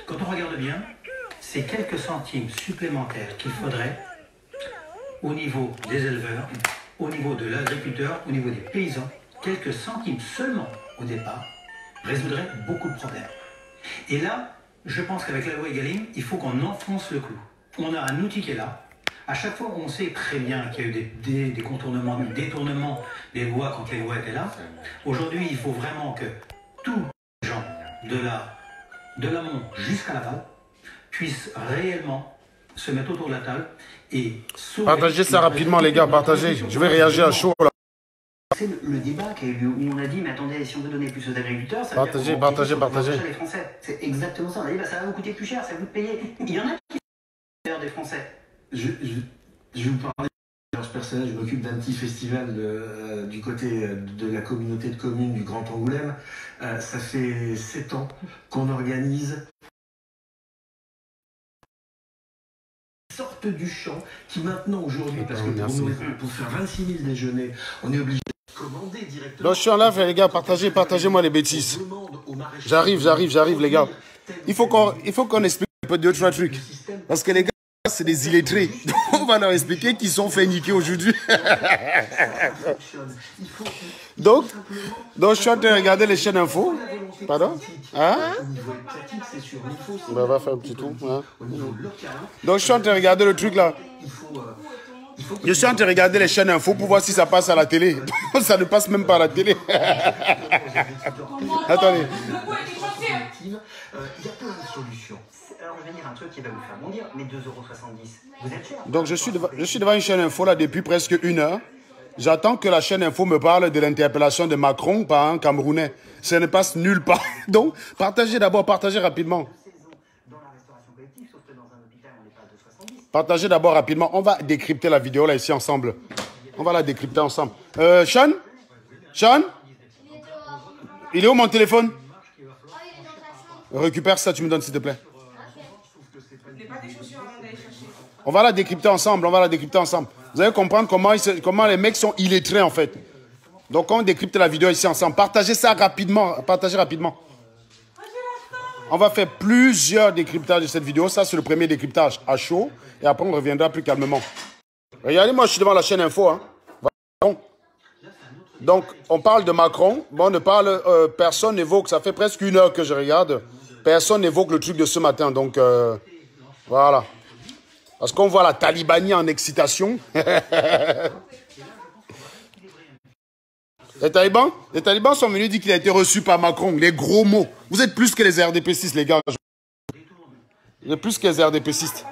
Quand on regarde bien, c'est quelques centimes supplémentaires qu'il faudrait au niveau des éleveurs, au niveau de l'agriculteur, au niveau des paysans. Quelques centimes seulement au départ résoudrait beaucoup de problèmes. Et là, je pense qu'avec la loi Egalim, il faut qu'on enfonce le clou. On a un outil qui est là. À chaque fois, on sait très bien qu'il y a eu des contournements, des détournements des lois quand les lois étaient là. Aujourd'hui, il faut vraiment que tous les gens de l'amont jusqu'à l'aval puissent réellement se mettre autour de la table et sauver... Partagez ça rapidement, les gars, partagez. Je vais réagir à chaud, là. C'est le débat qui a eu lieu où on a dit, mais attendez, si on veut donner plus aux agriculteurs, ça partagez. Les Français. C'est exactement ça. On a dit, bah, ça va vous coûter plus cher, ça va vous payer. Il y en a qui sont des Français. Je vais vous parler de personnel. Je m'occupe d'un petit festival du côté de la communauté de communes du Grand Angoulême. Ça fait 7 ans qu'on organise sorte du champ qui maintenant aujourd'hui, parce que pour faire 26 000 déjeuners, on est obligé de commander directement. Donc je suis en live, les gars, partagez-moi les bêtises. J'arrive, les gars. Il faut qu'on explique un peu 2-3 trucs. Parce que les gars, c'est des illettrés. Donc on va leur expliquer qu'ils sont fait niquer aujourd'hui. donc, je suis en train de regarder les chaînes info. Pardon? Hein? Ben, on va faire un petit tour. Hein? Donc, je suis en train de regarder le truc là. Je suis en train de regarder les chaînes info pour voir si ça passe à la télé. Ça ne passe même pas à la télé. Attendez. Il y a plein de solutions. Alors, je vais dire un truc qui va vous faire bondir, mais 2,70 €, vous êtes cher. Donc, je suis devant une chaîne info là depuis presque 1 heure. J'attends que la chaîne info me parle de l'interpellation de Macron par un Camerounais. Ça ne passe nulle part. Donc, partagez rapidement. Partagez d'abord rapidement. On va décrypter la vidéo là ici ensemble. On va la décrypter ensemble. Sean? Il est où mon téléphone? Récupère ça, tu me donnes s'il te plaît. On va la décrypter ensemble, Vous allez comprendre comment les mecs sont illettrés en fait. Donc on décrypte la vidéo ici ensemble. Partagez ça rapidement, On va faire plusieurs décryptages de cette vidéo. Ça c'est le premier décryptage à chaud. Et après on reviendra plus calmement. Regardez, moi je suis devant la chaîne info. Hein. Donc on parle de Macron. Bon, on ne parle, personne n'évoque, ça fait presque 1 heure que je regarde. Personne n'évoque le truc de ce matin. Donc voilà. Parce qu'on voit la Talibanie en excitation. Les talibans sont venus dire qu'il a été reçu par Macron. Les gros mots. Vous êtes plus que les RDPcistes, les gars. Vous êtes plus que les RDPcistes.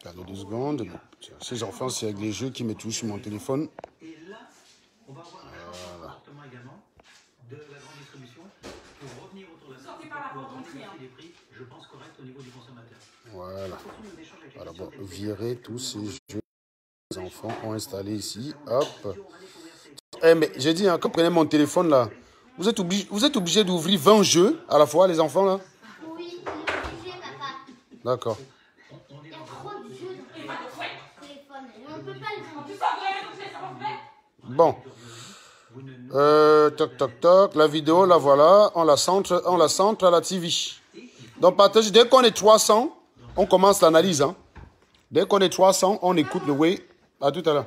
Attendez 2 secondes. Ces enfants, c'est avec les jeux qui me touchent sur mon téléphone. Voilà. Voilà, bon, virer tous ces jeux que les enfants ont installés ici. Hop. Eh, mais j'ai dit, hein, quand vous prenez mon téléphone là, vous êtes obligé d'ouvrir 20 jeux à la fois, les enfants là? Oui, on est obligé, papa. D'accord. Il y a trop de jeux dans le téléphone. On ne peut pas le prendre. Bon. Toc, toc, toc. La vidéo, là, voilà. On la centre à la TV. Donc, partagez. Dès qu'on est 300, on commence l'analyse. Hein. Dès qu'on est 300, on écoute le way. À tout à l'heure.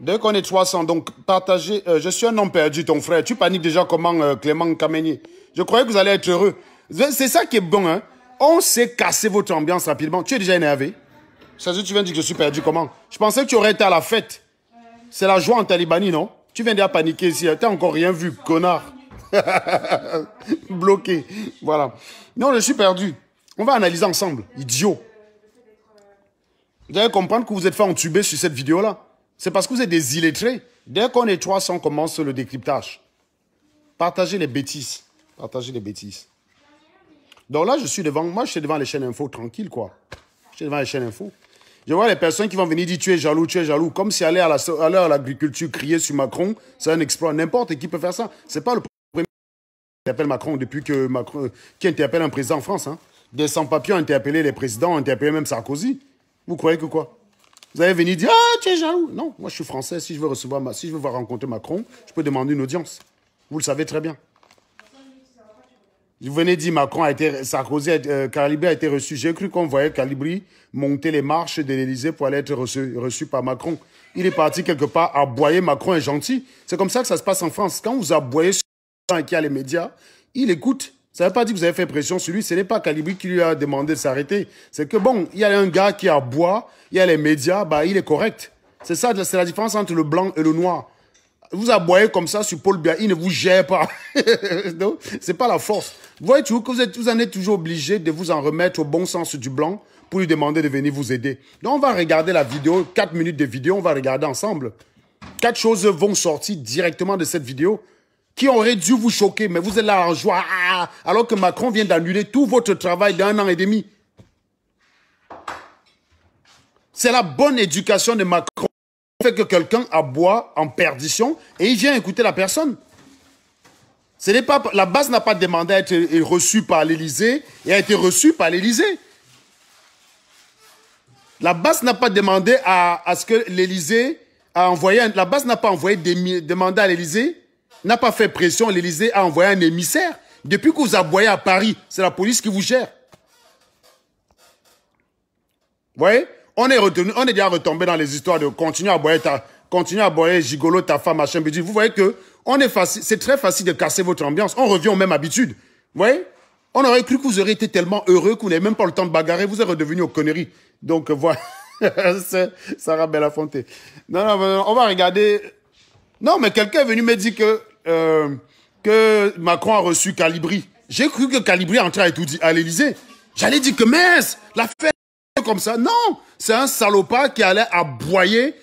Dès qu'on est 300, donc partagez. Je suis un homme perdu, ton frère. Tu paniques déjà comment, Clément Kameni? Je croyais que vous allez être heureux. C'est ça qui est bon. Hein. On sait casser votre ambiance rapidement. Tu es déjà énervé. Ça veut dire que tu viens de dire que je suis perdu comment? Je pensais que tu aurais été à la fête. C'est la joie en Talibanie, non? Tu viens déjà paniquer ici. Tu n'as encore rien vu, connard. Bloqué. Voilà. Non, je suis perdu. On va analyser ensemble. Idiot. Vous allez comprendre que vous êtes fait entuber sur cette vidéo-là. C'est parce que vous êtes des illettrés. Dès qu'on est 300, on commence le décryptage. Partagez les bêtises. Partagez les bêtises. Donc là, je suis devant les chaînes info, tranquille, quoi. Je suis devant les chaînes info. Je vois les personnes qui vont venir dire tu es jaloux, comme si aller à l'agriculture crier sur Macron, c'est un exploit. N'importe qui peut faire ça. C'est pas le premier qui interpelle Macron depuis que Macron, qui interpelle un président en France. Hein. Des sans-papiers ont interpellé les présidents, ont interpellé même Sarkozy. Vous croyez que quoi? Vous allez venir dire, ah, tu es jaloux. Non, moi je suis français. Si je veux si je veux rencontrer Macron, je peux demander une audience. Vous le savez très bien. Vous venez dire Macron a été, Sarkozy, Calibri a été reçu. J'ai cru qu'on voyait Calibri monter les marches de l'Élysée pour aller être reçu par Macron. Il est parti quelque part aboyer. Macron est gentil. C'est comme ça que ça se passe en France. Quand vous aboyez sur quelqu'un qui a les médias, il écoute. Ça ne veut pas dire que vous avez fait pression sur lui. Ce n'est pas Calibri qui lui a demandé de s'arrêter. C'est que bon, il y a un gars qui aboie, il y a les médias, bah, il est correct. C'est ça, c'est la différence entre le blanc et le noir. Vous aboyez comme ça sur Paul Biya, il ne vous gère pas. Donc, c'est pas la force. Vous voyez toujours que vous en êtes toujours obligé de vous en remettre au bon sens du blanc pour lui demander de venir vous aider. Donc, on va regarder la vidéo, 4 minutes de vidéo, on va regarder ensemble. 4 choses vont sortir directement de cette vidéo qui auraient dû vous choquer, mais vous êtes là en joie, alors que Macron vient d'annuler tout votre travail d'1 an et demi. C'est la bonne éducation de Macron qui fait que quelqu'un aboie en perdition et il vient écouter la personne. Ce n'est pas, la base n'a pas demandé à être reçue par l'Élysée et a été reçue par l'Élysée. La base n'a pas demandé à ce que l'Élysée a envoyé, la base n'a pas envoyé demandé à l'Élysée, n'a pas fait pression, l'Élysée a envoyé un émissaire. Depuis que vous aboyez à Paris, c'est la police qui vous gère. Vous voyez? On est déjà retombé dans les histoires de continuer à aboyer gigolo, ta femme, machin, bidule. Vous voyez que c'est très facile de casser votre ambiance. On revient aux mêmes habitudes. Vous voyez? On aurait cru que vous auriez été tellement heureux que vous n'avez même pas le temps de bagarrer. Vous êtes redevenu aux conneries. Donc, voilà. C'est Sarah Belafonte. Non, on va regarder. Non, mais quelqu'un est venu me dire que Macron a reçu Calibri. J'ai cru que Calibri entrait à l'Élysée. J'allais dire que mince, l'affaire comme ça. Non, c'est un salopard qui allait aboyer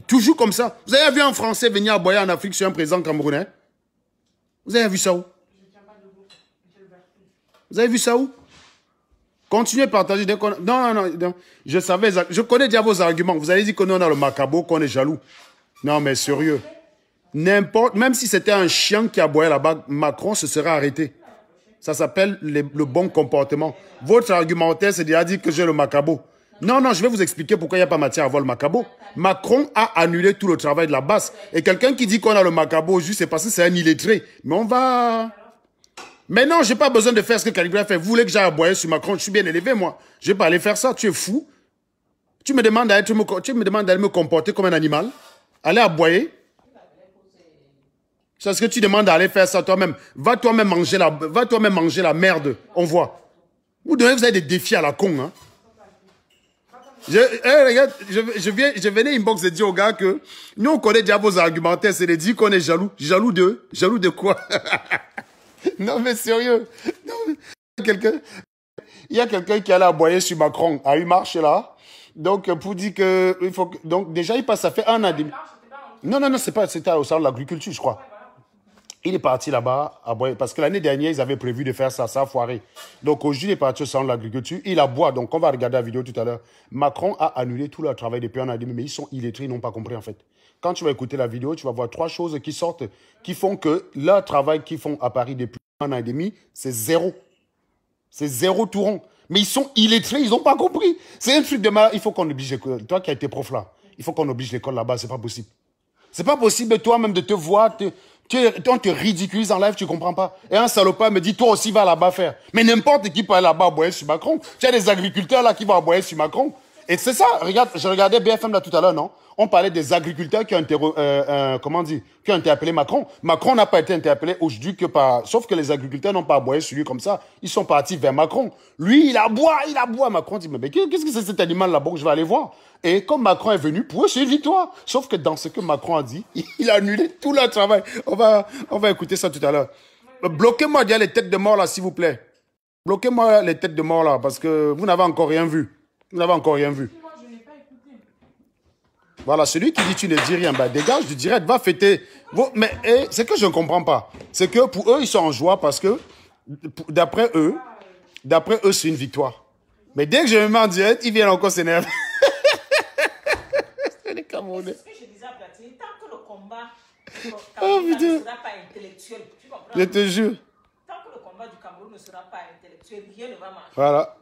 toujours comme ça. Vous avez vu un Français venir aboyer en Afrique sur un président camerounais? Vous avez vu ça où? Vous avez vu ça où? Continuez à partager. Non. Je connais déjà vos arguments. Vous allez dire que nous, on a le macabo, qu'on est jaloux. Non, mais sérieux. Même si c'était un chien qui aboyait là-bas, Macron se serait arrêté. Ça s'appelle le bon comportement. Votre argumentaire, c'est déjà dit que j'ai le macabo. Non, je vais vous expliquer pourquoi il n'y a pas matière à avoir le macabo. Macron a annulé tout le travail de la base. Et quelqu'un qui dit qu'on a le macabo, juste c'est parce que c'est un illettré. Mais on va... Mais non, je n'ai pas besoin de faire ce que Calibri a fait. Vous voulez que j'aille aboyer sur Macron? Je suis bien élevé, moi. Je ne vais pas aller faire ça. Tu es fou. Tu me demandes d'aller me comporter comme un animal. Aller aboyer. C'est ce que tu demandes d'aller faire ça toi-même. Va toi-même manger la merde. On voit. Vous avez des défis à la con. Hein. Regarde, je venais inbox et dire aux gars que nous, on connaît déjà vos argumentaires. C'est de dire qu'on est jaloux. Jaloux de quoi? Non, mais sérieux. Non, il y a quelqu'un qui allait aboyer sur Macron à une marche là. Donc, pour dire que... Donc, déjà, ça fait 1 an et demi. Non, c'était au salon de l'agriculture, je crois. Il est parti là-bas, parce que l'année dernière, ils avaient prévu de faire ça, ça a foiré. Donc aujourd'hui, il est parti au salon de l'agriculture, il aboie, donc on va regarder la vidéo tout à l'heure. Macron a annulé tout leur travail depuis 1 an et demi, mais ils sont illettrés, ils n'ont pas compris en fait. Quand tu vas écouter la vidéo, tu vas voir 3 choses qui sortent, qui font que leur travail qu'ils font à Paris depuis 1 an et demi, c'est zéro. C'est zéro tout rond. Mais ils sont illettrés, ils n'ont pas compris. C'est un truc de mal. Il faut qu'on oblige l'école. Toi qui as été prof là, il faut qu'on oblige l'école là-bas, c'est pas possible. C'est pas possible toi-même de te voir, on te ridiculise en live, tu comprends pas. Et un salopard me dit, toi aussi va là-bas faire. Mais n'importe qui peut aller là-bas aboyer sur Macron. Tu as des agriculteurs là qui vont aboyer sur Macron. Et c'est ça, regarde, je regardais BFM là tout à l'heure, non? On parlait des agriculteurs qui ont interpellé Macron. Macron n'a pas été interpellé aujourd'hui que par... Sauf que les agriculteurs n'ont pas aboyé sur lui comme ça. Ils sont partis vers Macron. Lui, il aboie. Macron dit, mais qu'est-ce que c'est cet animal là-bas que je vais aller voir? Et comme Macron est venu, pour eux, c'est une victoire. Sauf que dans ce que Macron a dit, il a annulé tout leur travail. On va écouter ça tout à l'heure. Bloquez-moi déjà les têtes de mort là, s'il vous plaît. Bloquez-moi les têtes de mort là, parce que vous n'avez encore rien vu. Vous n'avez encore rien vu. Voilà, celui qui dit tu ne dis rien, ben dégage du direct, va fêter. Mais c'est que je ne comprends pas. C'est que pour eux, ils sont en joie parce que, d'après eux, c'est une victoire. Mais dès que je me mets en direct, ils viennent encore s'énerver. C'est les Camerounais. C'est ce que je disais à Platini, tant que le combat ne sera pas intellectuel, tu comprends? Je te jure. Tant que le combat du Cameroun ne sera pas intellectuel, rien ne va marcher. Voilà.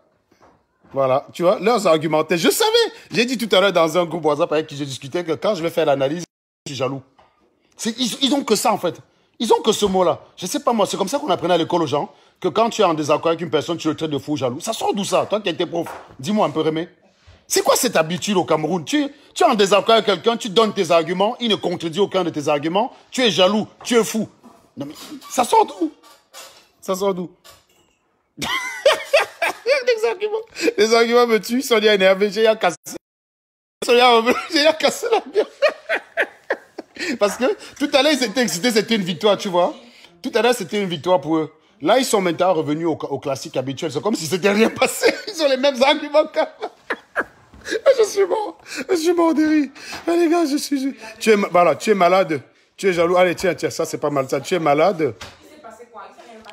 Voilà, tu vois, leurs argumentaires. Je savais, j'ai dit tout à l'heure dans un groupe WhatsApp avec qui j'ai discuté que quand je vais faire l'analyse, je suis jaloux. Ils ont que ça en fait. Ils ont que ce mot-là. Je sais pas moi, c'est comme ça qu'on apprenait à l'école aux gens, que quand tu es en désaccord avec une personne, tu le traites de fou jaloux. Ça sort d'où ça? Toi qui étais prof, dis-moi un peu, Rémé. C'est quoi cette habitude au Cameroun? Tu es en désaccord avec quelqu'un, tu donnes tes arguments, il ne contredit aucun de tes arguments, tu es jaloux, tu es fou. Non mais, ça sort d'où? Ça sort d'où? Les arguments me tuent, Sonia est énervée, j'ai à casser. J'ai à casser la bière. Parce que tout à l'heure, ils étaient excités, c'était une victoire, tu vois. Tout à l'heure, c'était une victoire pour eux. Là, ils sont maintenant revenus au classique habituel. C'est comme si c'était rien passé. Ils ont les mêmes arguments qu'avant. Je suis mort de rire. Ah, les gars, voilà, tu es malade. Tu es jaloux. Allez, tiens, ça, c'est pas mal ça. Tu es malade.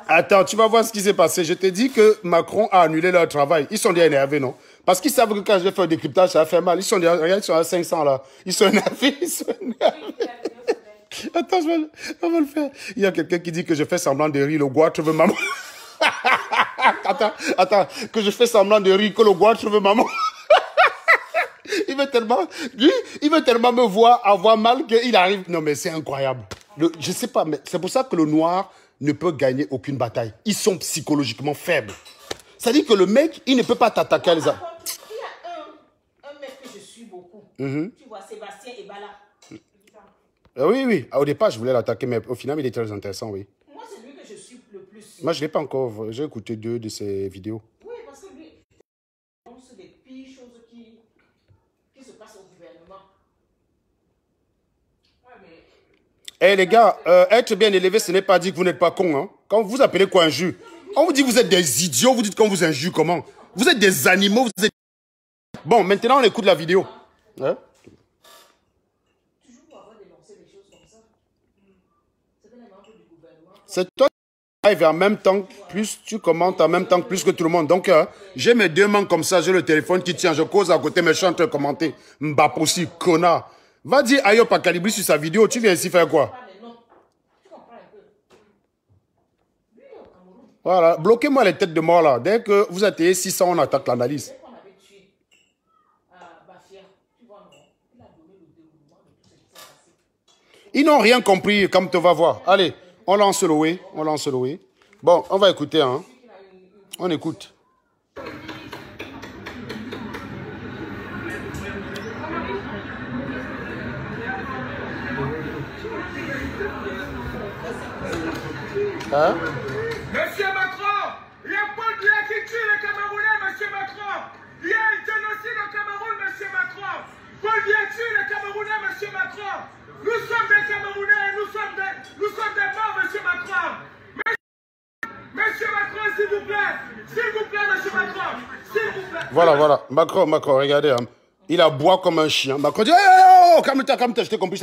Attends, tu vas voir ce qui s'est passé. Je t'ai dit que Macron a annulé leur travail. Ils sont déjà énervés, non? Parce qu'ils savent que quand je vais faire un décryptage, ça va faire mal. Ils sont déjà, regarde, ils sont à 500 là. Ils sont énervés, Attends, on va le faire. Il y a quelqu'un qui dit que je fais semblant de rire, le goitre veut maman. Attends, que je fais semblant de rire, que le goitre veut maman. Il veut tellement me voir avoir mal qu'il arrive. Non, mais c'est incroyable. Je sais pas, mais c'est pour ça que le noir ne peut gagner aucune bataille. Ils sont psychologiquement faibles. C'est-à-dire que le mec, il ne peut pas t'attaquer à les armes. Il y a un mec que je suis beaucoup. Tu vois, Sébastien Ebala. Oui. Au départ, je voulais l'attaquer, mais au final, il est très intéressant, oui. Moi, c'est lui que je suis le plus. Moi, je ne l'ai pas encore. J'ai écouté 2 de ses vidéos. Oui, parce que lui, c'est des pires choses qui se passent au gouvernement. Ouais, mais... Eh les gars, être bien élevé, ce n'est pas dire que vous n'êtes pas con. Hein. Quand vous appelez quoi injure? On vous dit que vous êtes des idiots, vous dites qu'on vous injure comment? Vous êtes des animaux, vous êtes... Bon, maintenant on écoute la vidéo. Hein? Toujours pour avoir dénoncé des choses comme ça. C'est un membre du gouvernement. C'est toi qui arrives en même temps, plus tu commentes en même temps plus que tout le monde. Donc, j'ai mes 2 mains comme ça, j'ai le téléphone qui tient, je cause à côté, mais je suis en train de commenter. Mbapossi, connard. Va dire Ayop à Calibri sur sa vidéo, tu viens ici faire quoi? Voilà, bloquez-moi les têtes de mort là. Dès que vous atteignez 600, on attaque l'analyse. Ils n'ont rien compris, comme tu vas voir. Allez, on lance le oui. Bon, on va écouter, hein. On écoute. Hein? Monsieur Macron, il y a Paul Biya qui tue les Camerounais, monsieur Macron. Il y a un génocide au Cameroun, monsieur Macron. Paul Biya tue les Camerounais, monsieur Macron. Nous sommes des Camerounais, nous sommes des morts, monsieur Macron. Monsieur Macron, s'il vous plaît, monsieur Macron, s'il vous plaît. Voilà. Macron, regardez. Hein. Il aboie comme un chien. Macron dit, oh, calme-toi, je t'ai compris.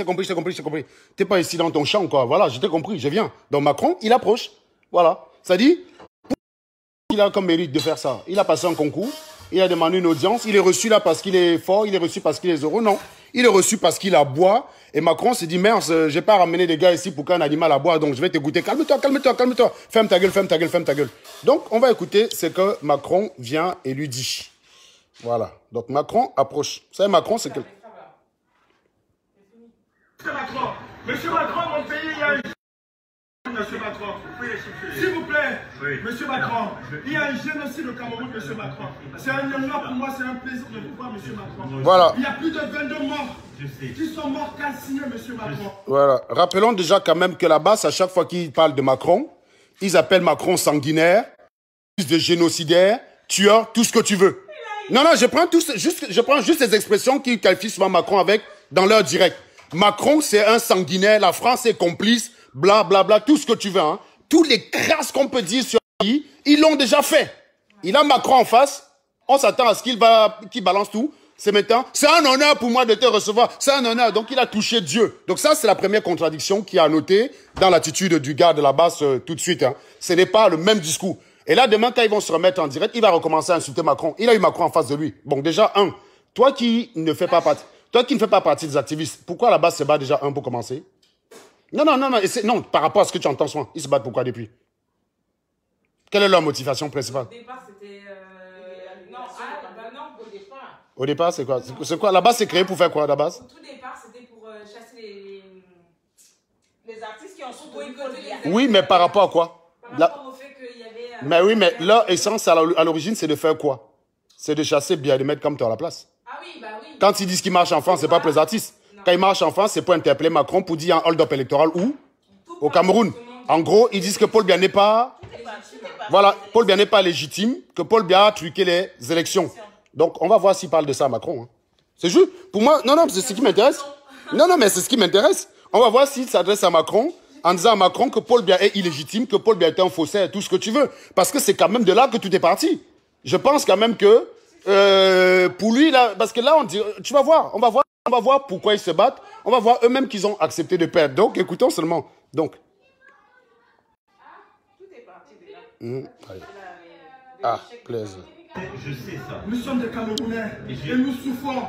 T'es pas ici dans ton champ, quoi. Voilà, je t'ai compris, je viens. Donc Macron, il approche. Voilà. Ça dit, il a comme mérite de faire ça. Il a passé un concours, il a demandé une audience, il est reçu là parce qu'il est fort, il est reçu parce qu'il est heureux. Non, il est reçu parce qu'il aboie. Et Macron s'est dit, merde, je n'ai pas ramené des gars ici pour qu'un animal aboie, donc je vais t'écouter. Calme-toi. Ferme ta gueule. Donc, on va écouter ce que Macron vient et lui dit. Voilà. Donc, Macron approche. Vous savez, Macron, c'est que... Monsieur Macron, mon pays, il y a une... Monsieur Macron, s'il vous plaît, monsieur Macron, il y a un génocide au Cameroun, monsieur Macron. C'est un honneur pour moi, c'est un plaisir de vous voir, monsieur Macron. Voilà. Il y a plus de 22 morts qui sont morts calcinés, monsieur Macron. Voilà. Rappelons déjà quand même que là-bas, à chaque fois qu'ils parlent de Macron, ils appellent Macron sanguinaire, de génocidaire, tueur, tout ce que tu veux. Non, je prends juste les expressions qu'ils qualifient souvent Macron avec dans leur direct. Macron, c'est un sanguinaire, la France est complice, bla, tout ce que tu veux. Hein. Tous les crasses qu'on peut dire sur lui, ils l'ont déjà fait. Il a Macron en face, on s'attend à ce qu'il balance tout. C'est maintenant, c'est un honneur pour moi de te recevoir, c'est un honneur. Donc il a touché Dieu. Donc ça, c'est la première contradiction qu'il a notée dans l'attitude du gars de la base tout de suite. Hein. Ce n'est pas le même discours. Et là, demain, quand ils vont se remettre en direct, il va recommencer à insulter Macron. Il a eu Macron en face de lui. Bon, déjà, toi qui ne fais pas partie des activistes, pourquoi à la base se bat déjà pour commencer? Non, par rapport à ce que tu entends souvent, ils se battent pourquoi depuis? Quelle est leur motivation principale? Au départ, c'était... non, Au départ, c'est quoi? C'est quoi? La base, c'est créé pour faire quoi, la base? Au tout départ, c'était pour chasser les artistes qui ont soutenu. Oui, mais par rapport à quoi? Par rapport au fait qu'il y avait... Mais oui, mais leur essence, à l'origine, c'est de faire quoi? C'est de chasser bien, de mettre comme toi à la place. Ah oui, bah oui. Quand ils disent qu'ils marchent en France, c'est pas pour les artistes. Non. Quand ils marchent en France, c'est pour interpeller Macron pour dire un hold-up électoral où? Au Cameroun. En gros, ils disent que Paul Biya n'est pas... Voilà, Paul Biya n'est pas légitime, que Paul Biya a truqué les élections. Donc, on va voir s'il parle de ça à Macron. Hein. C'est juste, pour moi, non, c'est ce qui m'intéresse. Non, mais c'est ce qui m'intéresse. On va voir s'il s'adresse à Macron en disant à Macron que Paul Biya est illégitime, que Paul Biya est un faussaire, tout ce que tu veux. Parce que c'est quand même de là que tout est parti. Je pense quand même que, pour lui, là, parce que là, on dit, tu vas voir, on va voir pourquoi ils se battent. On va voir eux-mêmes qu'ils ont accepté de perdre. Donc, écoutons seulement. Donc. Tout est parti de là. Plaise. Je sais ça. Nous sommes des Camerounais et nous souffrons.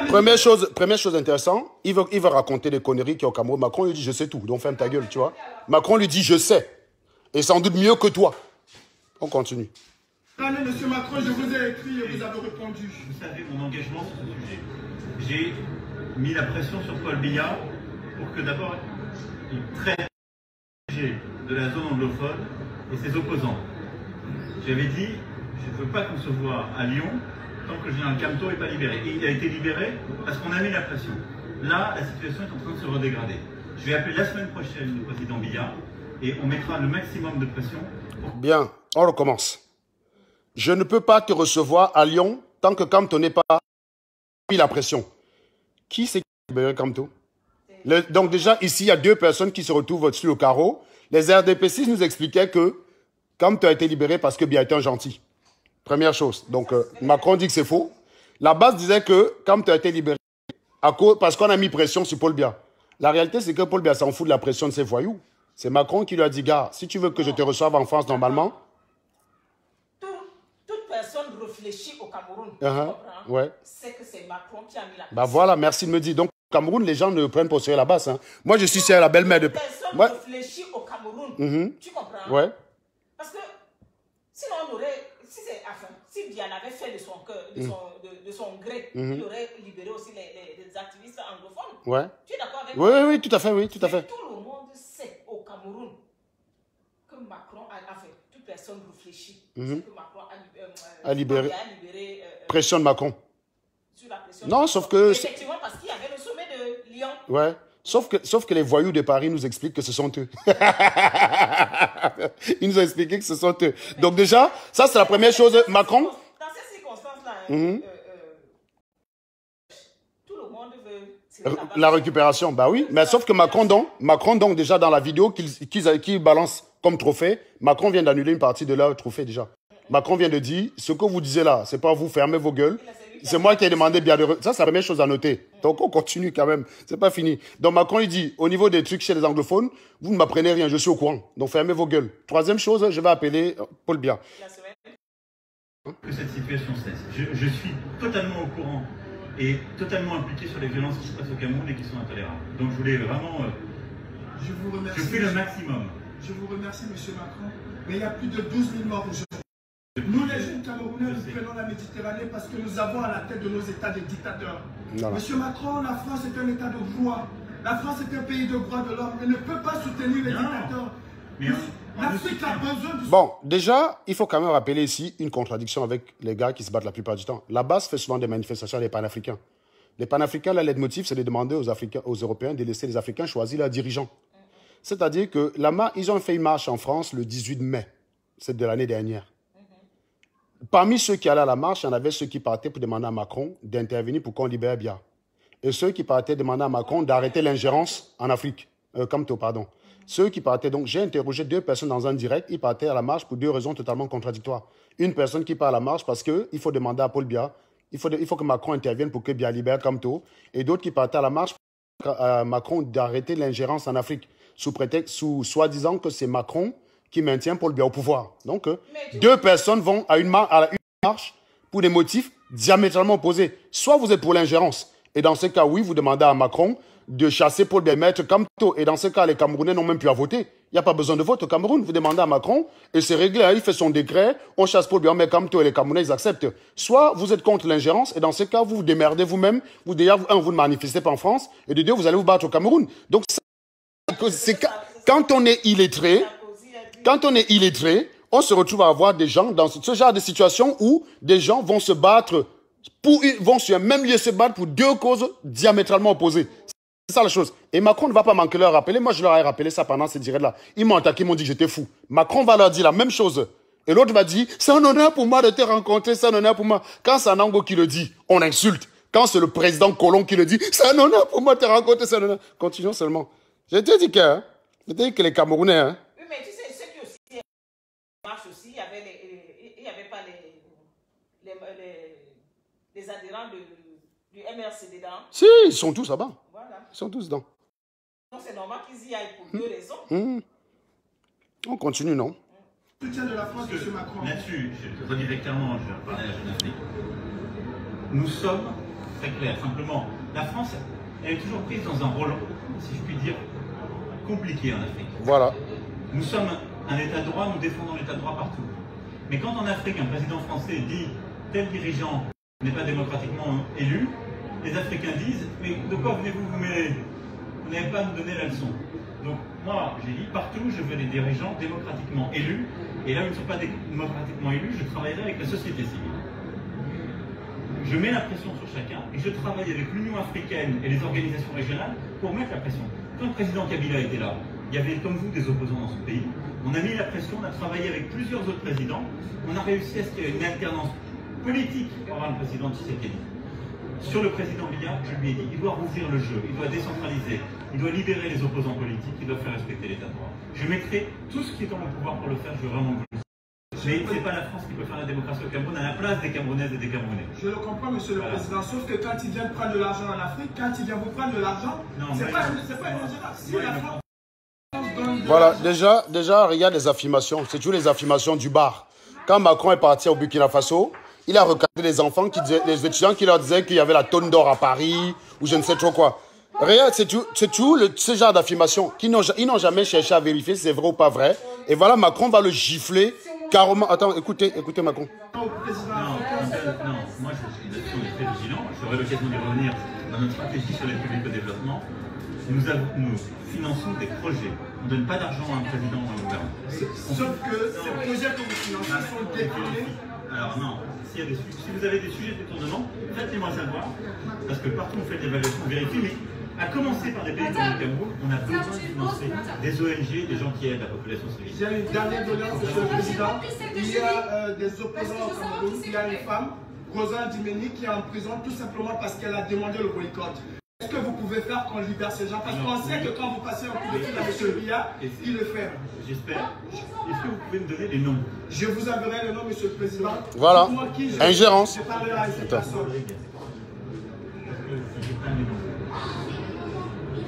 Première chose intéressante, il veut raconter des conneries qu'il y a au Cameroun. Macron lui dit je sais tout, donc ferme ta gueule, tu vois. Macron lui dit je sais, et sans doute mieux que toi. On continue. Monsieur Macron, je vous ai écrit et vous avez répondu. Vous savez mon engagement sur ce sujet. J'ai mis la pression sur Paul Biya pour que d'abord il traite de la zone anglophone et ses opposants. J'avais dit, je ne veux pas concevoir à Lyon tant que le général Camteau n'est pas libéré. Et il a été libéré parce qu'on a mis la pression. Là, la situation est en train de se redégrader. Je vais appeler la semaine prochaine le président Biya et on mettra le maximum de pression. Bien, on recommence. Je ne peux pas te recevoir à Lyon tant que Camteau n'est pas mis la pression. Qui c'est qui a libéré Camteau? Donc déjà, ici, il y a deux personnes qui se retrouvent sur le carreau. Les RDP6 nous expliquaient que Camteau a été libéré parce que Biya est un gentil. Première chose. Donc, Macron dit que c'est faux. La base disait que Camteau a été libéré parce qu'on a mis pression sur Paul Biya. La réalité, c'est que Paul Biya s'en fout de la pression de ses voyous. C'est Macron qui lui a dit, gars, si tu veux que je te reçoive en France normalement... Toute personne réfléchit au Cameroun, ouais. c'est que c'est Macron qui a mis la pression. Bah voilà, merci de me dire. Donc, au Cameroun, les gens ne prennent pas au sérieux la base. Hein. Moi, je suis sérieux la belle-mère de... Personne réfléchit au Cameroun. Tu comprends? Ouais. Parce que sinon, on aurait... Si Biya avait fait de son cœur, de son gré, il aurait libéré aussi les activistes anglophones. Ouais. Tu es d'accord avec moi? Oui, tout à fait, oui, tout à fait. Tout le monde sait au Cameroun que Macron a fait. Toute personne réfléchit. C'est que Macron a libéré pression de Macron. Sur la pression non, sauf que... Effectivement, parce qu'il y avait le sommet de Lyon. Ouais. Sauf que les voyous de Paris nous expliquent que ce sont eux. Ils nous ont expliqué que ce sont eux. Donc déjà, ça c'est la première chose. Macron... Dans ces circonstances-là, tout le monde veut... La récupération, bah oui. Mais sauf que Macron donc déjà dans la vidéo qu'il balance comme trophée, Macron vient d'annuler une partie de leur trophée déjà. Macron vient de dire, ce que vous disiez là, c'est pas vous, fermez vos gueules. C'est moi qui ai demandé bien de... Ça, c'est la première chose à noter. Donc, on continue quand même. C'est pas fini. Donc, Macron, il dit, au niveau des trucs chez les anglophones, vous ne m'apprenez rien, je suis au courant. Donc, fermez vos gueules. Troisième chose, je vais appeler Paul Biya. Que cette situation cesse. Je suis totalement au courant et totalement impliqué sur les violences qui se passent au Cameroun et qui sont intolérables. Donc, je voulais vraiment... je vous remercie. Je fais le maximum. Je vous remercie, monsieur Macron. Mais il y a plus de 12 000 morts aujourd'hui. Nous, les jeunes Camerounais, nous prenons la Méditerranée parce que nous avons à la tête de nos États des dictateurs. Monsieur Macron, la France est un État de droit. La France est un pays de droit de l'homme. Elle ne peut pas soutenir les dictateurs. L'Afrique a besoin de... Bon, déjà, il faut quand même rappeler ici une contradiction avec les gars qui se battent la plupart du temps. La base fait souvent des manifestations des panafricains. Les panafricains, là, l'aide-motif, c'est de demander aux Européens de laisser les Africains choisir leurs dirigeants. C'est-à-dire que ils ont fait une marche en France le 18 mai. C'est de l'année dernière. Parmi ceux qui allaient à la marche, il y en avait ceux qui partaient pour demander à Macron d'intervenir pour qu'on libère Biya. Et ceux qui partaient demander à Macron d'arrêter l'ingérence en Afrique. Camteau, pardon. Ceux qui partaient, donc j'ai interrogé deux personnes dans un direct, ils partaient à la marche pour deux raisons totalement contradictoires. Une personne qui part à la marche parce qu'il faut demander à Paul Biya, il faut que Macron intervienne pour que Biya libère Camteau. Et d'autres qui partaient à la marche pour Macron d'arrêter l'ingérence en Afrique, sous soi-disant que c'est Macron qui maintient Paul Biya au pouvoir. Donc, deux personnes vont à une marche pour des motifs diamétralement opposés. Soit vous êtes pour l'ingérence Et dans ce cas, oui, vous demandez à Macron de chasser Paul Biya, mettre Kamto. Et dans ce cas, les Camerounais n'ont même plus à voter. Il n'y a pas besoin de vote au Cameroun. Vous demandez à Macron et c'est réglé. Hein, il fait son décret, on chasse Paul Biya, on met Kamto et les Camerounais, ils acceptent. Soit vous êtes contre l'ingérence et dans ce cas, vous vous démerdez vous-même. Vous, déjà, vous ne manifestez pas en France et de deux, vous allez vous battre au Cameroun. Donc, quand on est illettré, on se retrouve à avoir des gens dans ce genre de situation où des gens vont se battre, vont sur un même lieu se battre pour deux causes diamétralement opposées. C'est ça la chose. Et Macron ne va pas manquer leur rappeler. Moi, je leur ai rappelé ça pendant ces directs-là. Ils m'ont attaqué, ils m'ont dit que j'étais fou. Macron va leur dire la même chose. Et l'autre va dire, c'est un honneur pour moi de te rencontrer, c'est un honneur pour moi. Quand c'est Nango qui le dit, on insulte. Quand c'est le président Colomb qui le dit, c'est un honneur pour moi de te rencontrer, c'est un honneur. Continuons seulement. Je te dis que les Camerounais... Hein. Oui, mais tu sais, ceux qui aussi marchent aussi, il n'y avait pas les adhérents du MRC dedans. Si, ils sont tous là-bas. Voilà. Ils sont tous dedans. Donc c'est normal qu'ils y aillent pour deux raisons. On continue, non? Soutien de la France, M. Macron. Là-dessus, je redis très clairement, je vais parler à la Jeune Afrique. Nous sommes très clairs. Simplement, la France, elle est toujours prise dans un rôle, si je puis dire, compliqué en Afrique. Voilà. Nous sommes un État de droit, nous défendons l'État de droit partout. Mais quand en Afrique, un président français dit tel dirigeant n'est pas démocratiquement élu, les Africains disent mais de quoi venez-vous vous mêler? Vous n'avez pas à nous donner la leçon. Donc moi, j'ai dit partout, je veux des dirigeants démocratiquement élus. Et là où ils ne sont pas démocratiquement élus, je travaillerai avec la société civile. Je mets la pression sur chacun et je travaille avec l'Union africaine et les organisations régionales pour mettre la pression. Quand le président Kabila était là, il y avait comme vous des opposants dans son pays. On a mis la pression, on a travaillé avec plusieurs autres présidents. On a réussi à ce qu'il y ait une alternance politique avant le président Tshisekedi. Sur le président Biya, je lui ai dit, il doit rouvrir le jeu, il doit décentraliser, il doit libérer les opposants politiques, il doit faire respecter l'état de droit. Je mettrai tout ce qui est dans mon pouvoir pour le faire, je veux vraiment que vous le sachiez. Mais ce n'est pas la France qui peut faire la démocratie au Cameroun à la place des Camerounaises et des Camerounais. Je le comprends, monsieur le président, sauf que quand il vient prendre de l'argent en Afrique, quand il vient vous prendre de l'argent, c'est pas une ingérence. Si la France donne de voilà, déjà, regarde les affirmations. C'est toujours les affirmations du bar. Quand Macron est parti au Burkina Faso, il a recadré les enfants, les étudiants qui leur disaient qu'il y avait la tonne d'or à Paris, ou je ne sais trop quoi. Regarde, c'est tout ce genre d'affirmations. Ils n'ont jamais cherché à vérifier si c'est vrai ou pas vrai. Et voilà, Macron va le gifler carrément. Attends, écoutez Macron. Non, moi je suis très vigilant. J'aurai l'occasion d'y revenir dans notre stratégie sur l'aide publique au développement. Nous finançons des projets. On ne donne pas d'argent à un président ou à un gouvernement. Sauf que ces projets que vous financez sont détournés. Alors non, si vous avez des sujets de détournement, faites-les-moi savoir. Parce que partout on fait de l'évaluation, on vérifie. Mais à commencer par des pays comme le Cameroun, on a besoin de financer des ONG, des gens qui aident la population civile. J'ai une dernière doléance, monsieur le président. Il y a des opposants au Cameroun. Il y a une femme, Rosa Dimeni, qui est en prison tout simplement parce qu'elle a demandé le boycott. Est-ce que vous pouvez faire qu'on libère ces gens? Parce qu'on sait que quand vous passez un coup de fil à M. Biya, il le fait. J'espère. Est-ce que vous pouvez me donner les noms? Je vous enverrai le nom, monsieur le président. Voilà. Ingérence. Je parlerai à cette personne.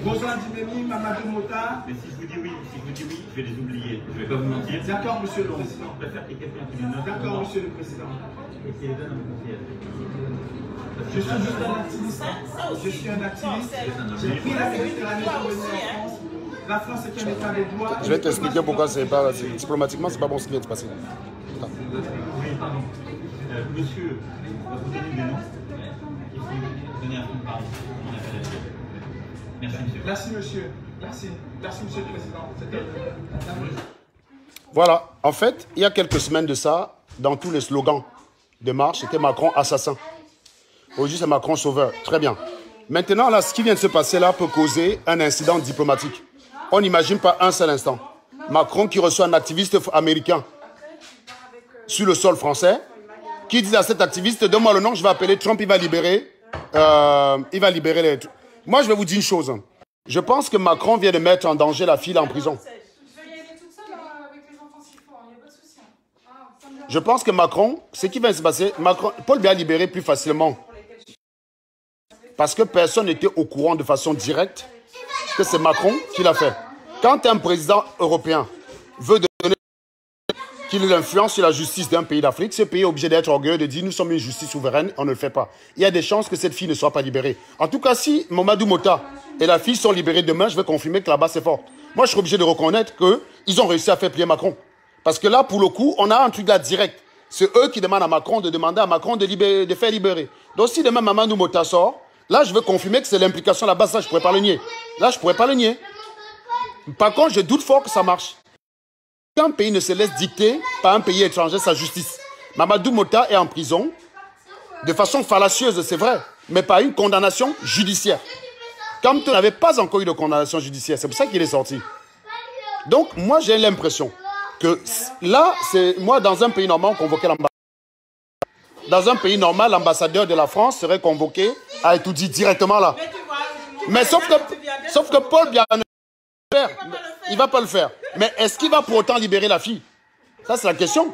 Rosa Dimeni, Mamadou Mota. Mais si je vous dis oui, je vais les oublier. Je ne vais pas vous mentir. D'accord, monsieur le président. Je préfère qu'il y ait quelqu'un qui les note. D'accord, monsieur le président. Et qui les donne à mon conseiller. Je suis juste un activiste. Je suis un activiste. J'ai pris la Méditerranée pour venir en France. La France est un état de droit. Je vais t'expliquer pourquoi c'est pas diplomatiquement, c'est pas bon ce qui vient de se passer. Oui, pardon. Monsieur, vous donnez des noms qui sont donnés à fond de parler. On appelle la vie. Merci, monsieur. Merci, monsieur. Merci. Merci, monsieur le président. Voilà. En fait, il y a quelques semaines de ça, dans tous les slogans de marche, c'était Macron assassin. Aujourd'hui, c'est Macron sauveur. Très bien. Maintenant, là, ce qui vient de se passer là peut causer un incident diplomatique. On n'imagine pas un seul instant. Macron qui reçoit un activiste américain sur le sol français, qui dit à cet activiste, donne-moi le nom, je vais appeler Trump, il va libérer les... Moi, je vais vous dire une chose. Je pense que Macron vient de mettre en danger la fille en prison. Je pense que Macron, ce qui vient de se passer, Paul Biya libéré plus facilement. Parce que personne n'était au courant de façon directe que c'est Macron qui l'a fait. Quand un président européen veut donner qu'il influence sur la justice d'un pays d'Afrique, ce pays est obligé d'être orgueilleux de dire nous sommes une justice souveraine, on ne le fait pas. Il y a des chances que cette fille ne soit pas libérée. En tout cas, si Mamadou Mota et la fille sont libérés demain, je vais confirmer que là-bas c'est fort. Moi, je suis obligé de reconnaître qu'ils ont réussi à faire plier Macron. Parce que là, pour le coup, on a un truc là direct. C'est eux qui demandent à Macron de demander à Macron de faire libérer. Donc si demain Mamadou Mota sort, là, je veux confirmer que c'est l'implication là-bas. Ça, je ne pourrais pas le nier. Là, je ne pourrais pas le nier. Par contre, je doute fort que ça marche. Un pays ne se laisse dicter par un pays étranger sa justice. Mamadou Mota est en prison de façon fallacieuse, c'est vrai, mais pas une condamnation judiciaire. Kamto n'avait pas encore eu de condamnation judiciaire, c'est pour ça qu'il est sorti. Donc, moi, j'ai l'impression que là, c'est moi, dans un pays normal, on convoquait l'ambassadeur. Dans un pays normal, l'ambassadeur de la France serait convoqué à tout dit directement là. Mais sauf que Paul Biya ne va pas le faire. Il ne va pas le faire. Mais est-ce qu'il va pour autant libérer la fille? Ça, c'est la question.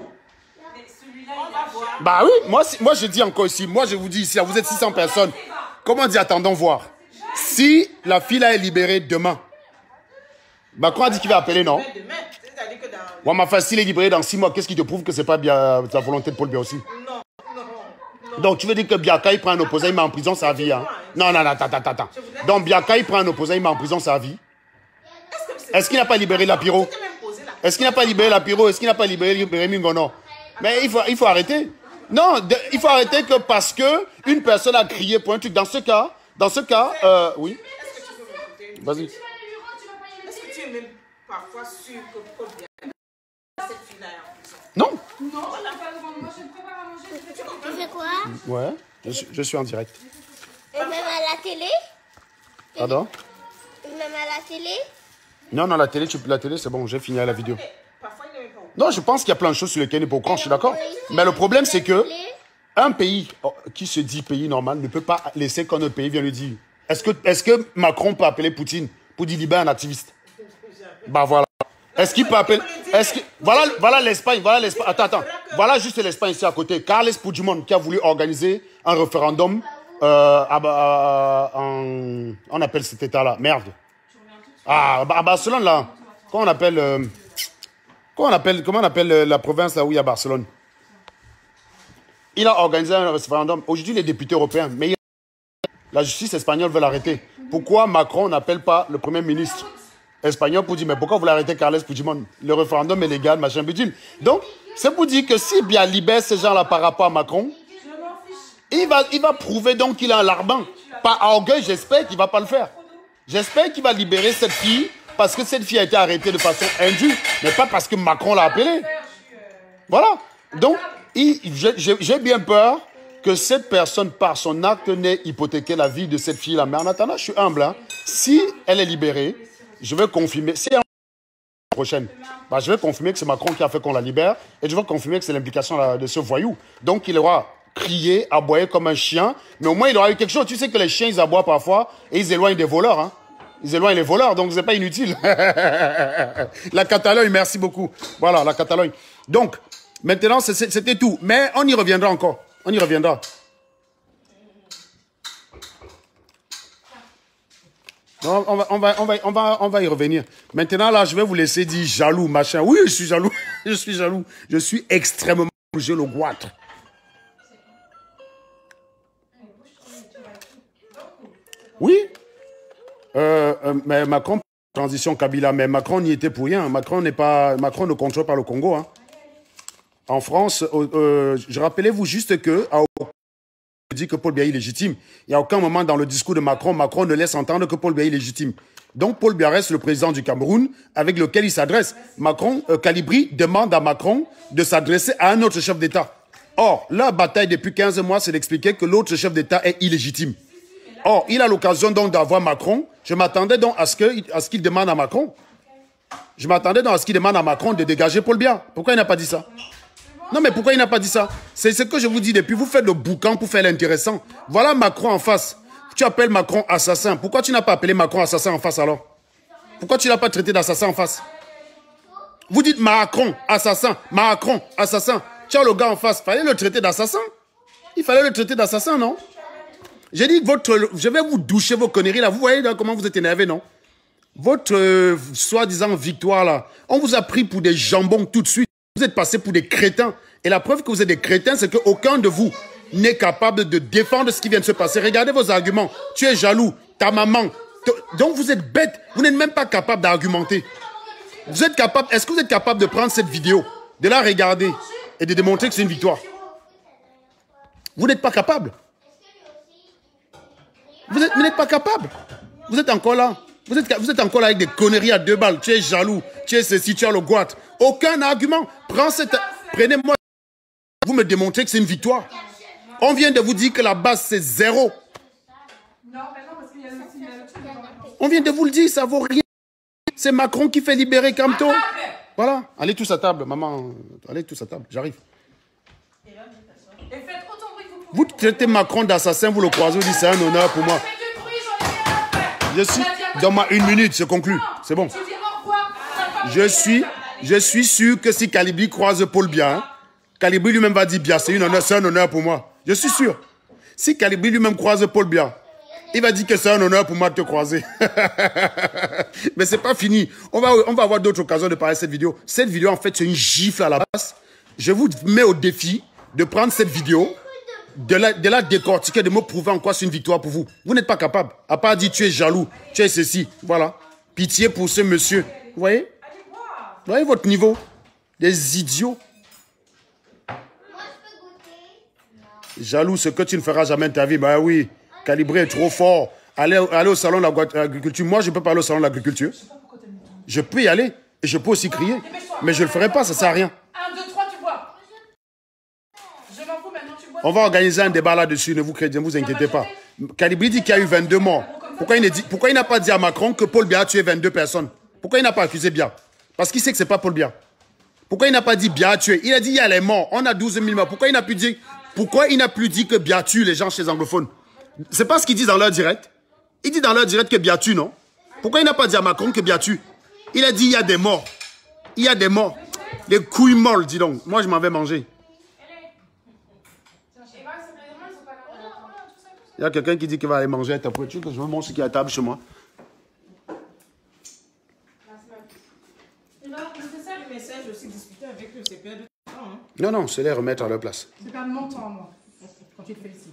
Bah oui, moi je dis encore ici, moi je vous dis ici, vous êtes 600 personnes. Comment dire, attendons voir. Si la fille là est libérée demain, Macron a dit qu'il va appeler, non? Ouais, ma fille, s'il est libéré dans 6 mois, qu'est-ce qui te prouve que c'est pas bien la volonté de Paul Biya aussi? Donc tu veux dire que Biaka il prend un opposant, il met en prison sa vie, hein? Non, attends. Donc Biaka il prend un opposant, il met en prison sa vie. Est-ce qu'il n'a pas libéré Lapiro? Est-ce qu'il n'a pas libéré Lapiro? Est-ce qu'il n'a pas libéré Rémi Ngono? Mais il faut arrêter. Non, il faut arrêter que parce que une personne a crié pour un truc. Dans ce cas, oui. Vas-y. Est-ce que tu es même parfois sûr que Paul Biya cette fille-là est en prison? Non. Non, moi je me prépare à manger. Tu fais quoi? Ouais, je suis en direct. Et même à la télé? Pardon? Même à la télé? Non, la télé, c'est bon, j'ai fini la vidéo. Non, je pense qu'il y a plein de choses sur lesquelles il n'est pas au courant, je suis d'accord. Mais le problème, c'est que un pays qui se dit pays normal ne peut pas laisser qu'un autre pays vienne lui dire. Est-ce que Macron peut appeler Poutine pour dire libère un activiste? Bah voilà. Est-ce qu'il peut appeler... Voilà l'Espagne, Attends. Voilà juste l'Espagne ici à côté. Carles Puigdemont qui a voulu organiser un référendum on appelle cet état-là. Merde. À Barcelone, là. Comment on appelle la province là où il y a Barcelone? Il a organisé un référendum. Aujourd'hui, les députés européens, mais la justice espagnole veut l'arrêter. Pourquoi Macron n'appelle pas le Premier ministre espagnol pour dire, mais pourquoi vous l'arrêtez, Carles Puigdemont? Le référendum est légal, machin bidule. Donc, c'est pour dire que si bien libère ces gens-là par rapport à Macron, il va prouver donc qu'il a un larbin. Par orgueil, j'espère qu'il ne va pas le faire. J'espère qu'il va libérer cette fille parce que cette fille a été arrêtée de façon indue, mais pas parce que Macron l'a appelée. Voilà. Donc, j'ai bien peur que cette personne, par son acte, n'ait hypothéqué la vie de cette fille-là. Mais en attendant, je suis humble. Hein. Si elle est libérée, je vais confirmer. Si elle est prochaine, bah, je vais confirmer que c'est Macron qui a fait qu'on la libère et je vais confirmer que c'est l'implication de ce voyou. Donc, il aura crié, aboyé comme un chien, mais au moins il aura eu quelque chose. Tu sais que les chiens, ils aboient parfois et ils éloignent des voleurs. Hein. Ils éloignent les voleurs, donc c'est pas inutile. La Catalogne, merci beaucoup. Voilà, la Catalogne. Donc, maintenant, c'était tout. Mais on y reviendra encore. On y reviendra. Non, on va y revenir. Maintenant, là, je vais vous laisser dire jaloux, machin. Oui, je suis jaloux. Je suis jaloux. Je suis extrêmement jaloux, le goitre. Oui. Mais Macron, transition Kabila, mais Macron n'y était pour rien. Macron ne contrôle pas le Congo. Hein. En France, je rappelez-vous juste que dit que Paul Biya est légitime. Il n'y a aucun moment dans le discours de Macron ne laisse entendre que Paul Biya est légitime. Donc Paul Biya reste le président du Cameroun avec lequel il s'adresse. Calibri demande à Macron de s'adresser à un autre chef d'État. Or, la bataille depuis 15 mois, c'est d'expliquer que l'autre chef d'État est illégitime. Or, il a l'occasion donc d'avoir Macron. Je m'attendais donc à ce qu'il demande à Macron. Je m'attendais donc à ce qu'il demande à Macron de dégager Paul Biya. Pourquoi il n'a pas dit ça? Non, mais pourquoi il n'a pas dit ça? C'est ce que je vous dis depuis. Vous faites le boucan pour faire l'intéressant. Voilà Macron en face. Tu appelles Macron assassin. Pourquoi tu n'as pas appelé Macron assassin en face alors? Pourquoi tu ne l'as pas traité d'assassin en face? Vous dites Macron assassin. Macron assassin. Tu as le gars en face. Il fallait le traiter d'assassin. Il fallait le traiter d'assassin, non? J'ai dit, je vais vous doucher vos conneries là. Vous voyez là, comment vous êtes énervé, non? Votre soi-disant victoire là, on vous a pris pour des jambons tout de suite. Vous Vous êtes passés pour des crétins. Et la preuve que vous êtes des crétins, c'est qu'aucun de vous n'est capable de défendre ce qui vient de se passer. Regardez vos arguments. Tu es jaloux, ta maman. Donc vous êtes bête. Vous n'êtes même pas capable d'argumenter. Vous êtes capable. Est-ce que vous êtes capable de prendre cette vidéo, de la regarder et de démontrer que c'est une victoire? Vous n'êtes pas capable. Vous n'êtes pas capable. Vous êtes encore là. Vous êtes encore là avec des conneries à 2 balles. Tu es jaloux. Tu es ceci, tu as le goût. Aucun argument. Prenez-moi. Vous me démontrez que c'est une victoire. On vient de vous dire que la base, c'est 0. On vient de vous le dire, ça vaut rien. C'est Macron qui fait libérer Camto. Voilà. Allez tous à table, maman. Allez tous à table. J'arrive. Vous traitez Macron d'assassin, vous le croisez, vous dites c'est un honneur pour moi. Je suis... Donne-moi 1 minute, c'est conclu. C'est bon. Je suis sûr que si Calibri croise Paul Biya, Calibri lui-même va dire Biya, c'est un honneur pour moi. Je suis sûr. Si Calibri lui-même croise Paul Biya, il va dire que c'est un honneur pour moi de te croiser. Mais c'est pas fini. On va avoir d'autres occasions de parler de cette vidéo. Cette vidéo, en fait, c'est une gifle à la base. Je vous mets au défi de prendre cette vidéo, de la décortiquer, de me prouver en quoi c'est une victoire pour vous. Vous n'êtes pas capable. À part dire tu es jaloux, tu es ceci. Voilà. Pitié pour ce monsieur. Vous voyez? Vous voyez votre niveau? Des idiots. Jaloux, ce que tu ne feras jamais de ta vie. Bah oui, Calibré est trop fort. Aller au salon de l'agriculture. Moi, je peux pas aller au salon de l'agriculture. Je peux y aller. Et je peux aussi crier. Mais je ne le ferai pas, ça ne sert à rien. 1, 2, 3, tu bois. Je m'en fous maintenant, tu bois. On va organiser un débat là-dessus, ne vous inquiétez pas. Calibri dit qu'il y a eu 22 morts. Pourquoi il n'a pas dit à Macron que Paul Biya a tué 22 personnes? Pourquoi il n'a pas accusé Biya? Parce qu'il sait que ce n'est pas Paul Biya. Pourquoi il n'a pas dit Biya a tué? Il a dit il y a les morts. On a 12 000 morts. Pourquoi il n'a plus dit que Biya tue les gens chez les anglophones? C'est pas ce qu'ils disent dans leur direct. Il dit dans leur direct que Biya tue, non? Pourquoi il n'a pas dit à Macron que Biya tue? Il a dit il y a des morts. Il y a des morts. Des couilles molles, dis donc. Moi, je m'en vais manger. Il y a quelqu'un qui dit qu'il va aller manger à ta poiture, que je veux manger ce qui est à table chez moi. C'est ça le message aussi, discuter avec eux, c'est perdre du temps. Non, non, c'est les remettre à leur place. C'est perdre mon temps, moi, quand tu te fais ici.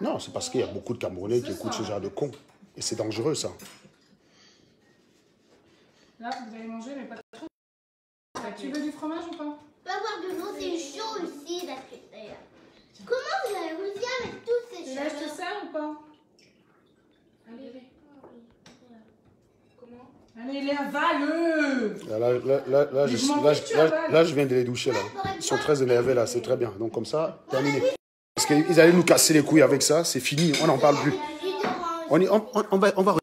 Non, c'est parce qu'il y a beaucoup de Camerounais qui écoutent ce genre de cons. Et c'est dangereux, ça. Là, vous allez manger, mais pas trop. Tu veux du fromage ou pas? On va boire de l'eau, c'est chaud ici. D'ailleurs. Comment vous avez réussi à mettre tous ces choses? Là, je te sers ou pas? Allez. Comment? Allez, les avale. Là, je viens de les doucher, là. Ils sont très énervés, là. C'est très bien. Donc, comme ça, terminé. Parce qu'ils allaient nous casser les couilles avec ça. C'est fini. On n'en parle plus. On va